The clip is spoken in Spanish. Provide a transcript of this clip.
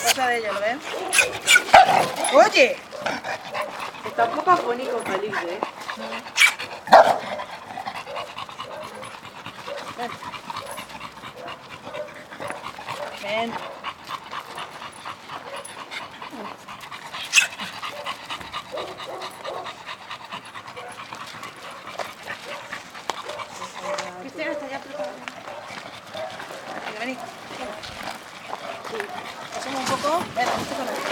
Cosa de ellos, ¿lo ven? ¡Oye! Está un poco afónico Feliz, ¿eh? Ven. Cristina está ya preparada. Venid. Pasamos un poco. Venga, esto con él.